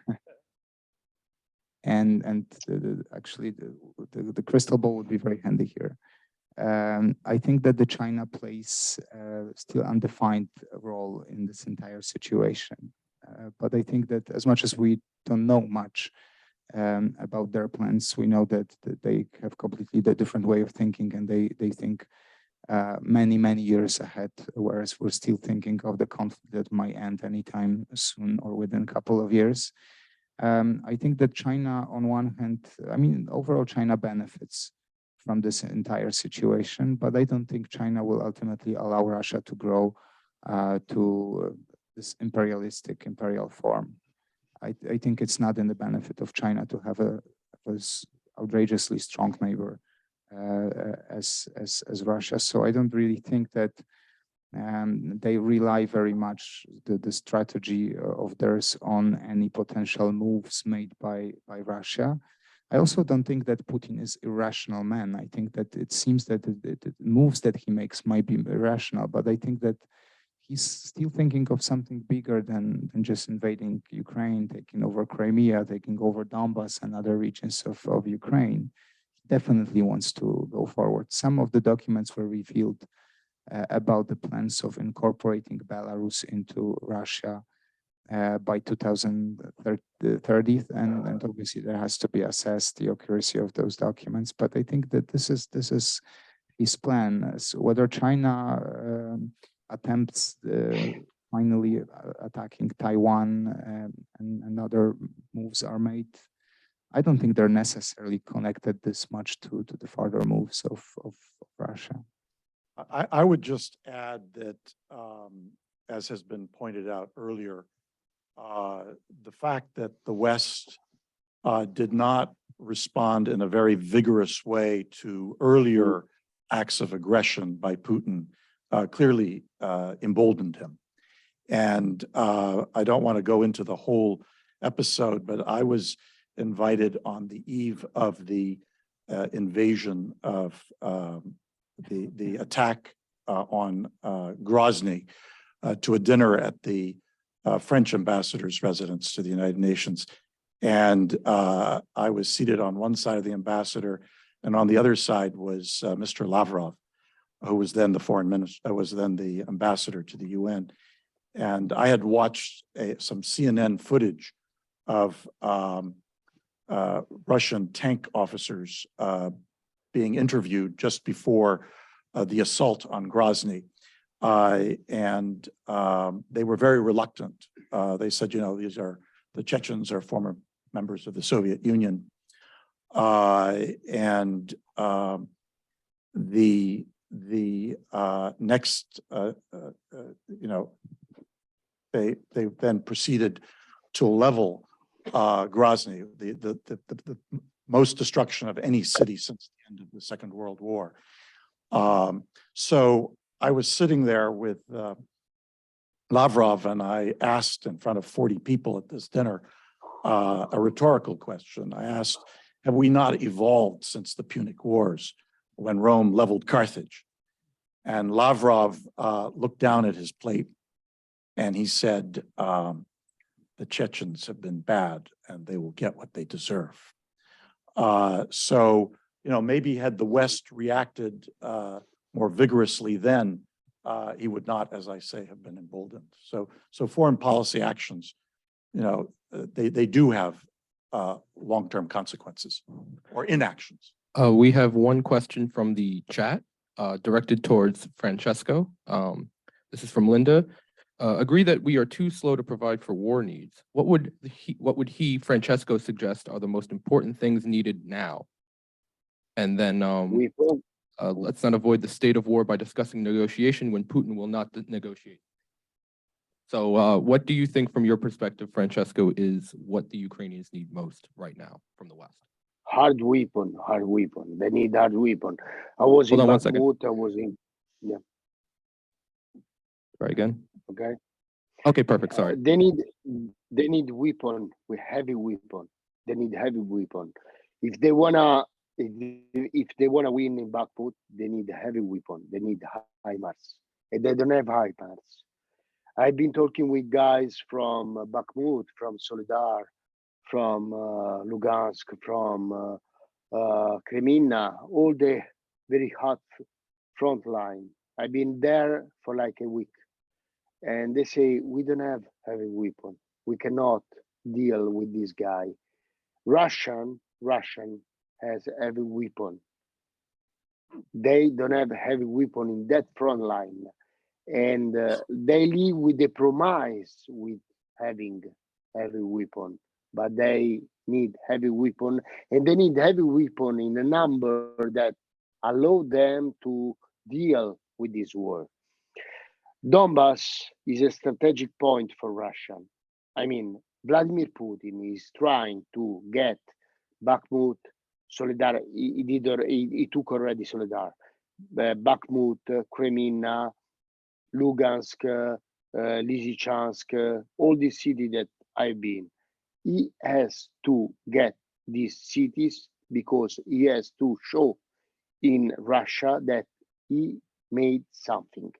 and actually the crystal ball would be very handy here. I think that the China plays still undefined role in this entire situation. But I think that as much as we don't know much about their plans, we know that they have completely a different way of thinking, and they think many years ahead, whereas we're still thinking of the conflict that might end anytime soon or within a couple of years. I think that China, on one hand, overall China benefits from this entire situation, but I don't think China will ultimately allow Russia to grow to this imperial form. I think it's not in the benefit of China to have as outrageously strong neighbor as Russia. So I don't really think that they rely very much the strategy of theirs on any potential moves made by Russia. I also don't think that Putin is irrational man. I think that it seems that the moves that he makes might be irrational, but I think that he's still thinking of something bigger than just invading Ukraine, taking over Crimea, taking over Donbass and other regions of Ukraine. He definitely wants to go forward. Some of the documents were revealed about the plans of incorporating Belarus into Russia by 2030, and obviously there has to be assessed the accuracy of those documents. But I think that this is his plan. So whether China attempts finally attacking Taiwan and other moves are made, I don't think they're necessarily connected this much to the further moves of Russia. I would just add that, as has been pointed out earlier, the fact that the West did not respond in a very vigorous way to earlier acts of aggression by Putin clearly emboldened him. And I don't want to go into the whole episode, but I was invited on the eve of the invasion of the attack on Grozny to a dinner at the French ambassador's residence to the United Nations. And I was seated on one side of the ambassador, and on the other side was Mr. Lavrov, who was then the foreign minister, was then the ambassador to the UN. And I had watched some CNN footage of Russian tank officers being interviewed just before the assault on Grozny. And they were very reluctant. They said, the Chechens are former members of the Soviet Union. And the next, they then proceeded to level Grozny, the most destruction of any city since the end of the Second World War. So I was sitting there with Lavrov, and I asked in front of 40 people at this dinner a rhetorical question. I asked, have we not evolved since the Punic Wars when Rome leveled Carthage? And Lavrov looked down at his plate and he said, the Chechens have been bad and they will get what they deserve. So, maybe had the West reacted more vigorously then, he would not, as I say, have been emboldened. So foreign policy actions, they do have long-term consequences or inactions. We have one question from the chat directed towards Francesco. This is from Linda. Agree that we are too slow to provide for war needs. What would he, Francesco, suggest are the most important things needed now? And then let's not avoid the state of war by discussing negotiation when Putin will not negotiate. So what do you think from your perspective, Francesco, is what the Ukrainians need most right now from the West? Hard weapon. They need hard weapon. I was in Bakhmut, I was in, yeah. Try again. Okay. Okay, perfect, sorry. They need weapon, with heavy weapon. They need heavy weapon. If they wanna win in Bakhmut, they need heavy weapon. They need HIMARS, and they don't have HIMARS. I've been talking with guys from Bakhmut, from Soledar, from Lugansk, from Kremina, all the very hot front line. I've been there for like a week, and they say, we don't have heavy weapon. We cannot deal with this guy. Russian has heavy weapon. They don't have heavy weapon in that front line. And they live with the promise with having heavy weapon, but they need heavy weapon, and they need heavy weapon in a number that allow them to deal with this war. Donbass is a strategic point for Russia. I mean, Vladimir Putin is trying to get Bakhmut, Soledar. He took already Soledar, Bakhmut, Kremina, Lugansk, Lysychansk, all these cities that I've been. He has to get these cities because he has to show in Russia that he made something.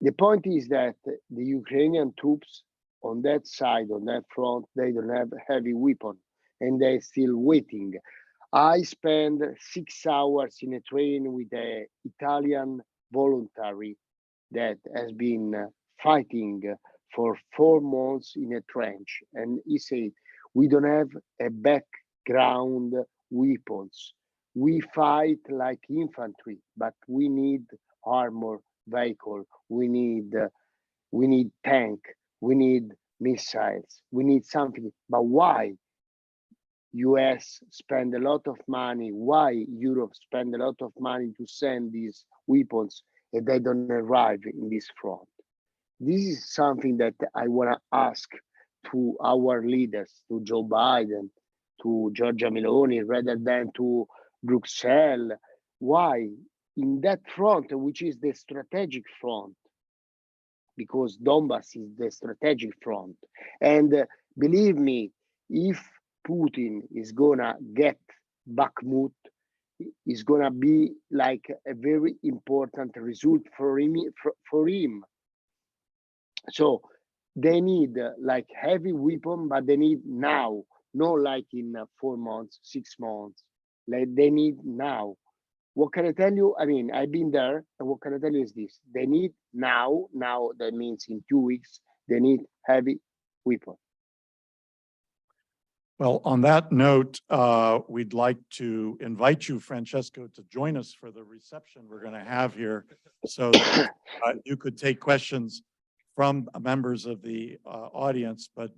The point is that the Ukrainian troops on that side, on that front, they don't have heavy weapon and they're still waiting. I spent 6 hours in a train with an Italian voluntary that has been fighting for 4 months in a trench. And he said, we don't have a background weapons. We fight like infantry, but we need armor vehicle. We need tank. We need missiles. We need something. But why? US spend a lot of money. Why Europe spend a lot of money to send these weapons and they don't arrive in this front? This is something that I want to ask to our leaders, to Joe Biden, to Giorgia Meloni, rather than to Brussels. Why? In that front, which is the strategic front, because Donbass is the strategic front. And believe me, if Putin is gonna get Bakhmut, is gonna be like a very important result for him. So they need like heavy weapon, but they need now, not like in 4 months, 6 months. Like they need now. What can I tell you? I mean, I've been there, and what can I tell you is this: they need now. Now that means in 2 weeks they need heavy weapon. Well, on that note, we'd like to invite you, Francesco, to join us for the reception we're going to have here, so that you could take questions from members of the audience. But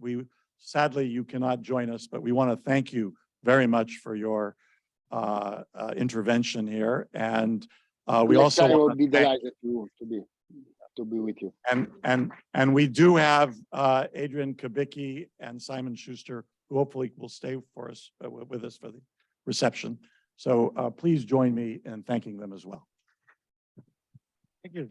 sadly, you cannot join us, but we want to thank you very much for your intervention here. And we Next also time I want would be to thank, delighted to be with you. and we do have Adrian Kubicki and Simon Schuster, who hopefully will stay for us with us for the reception. So please join me in thanking them as well. Thank you.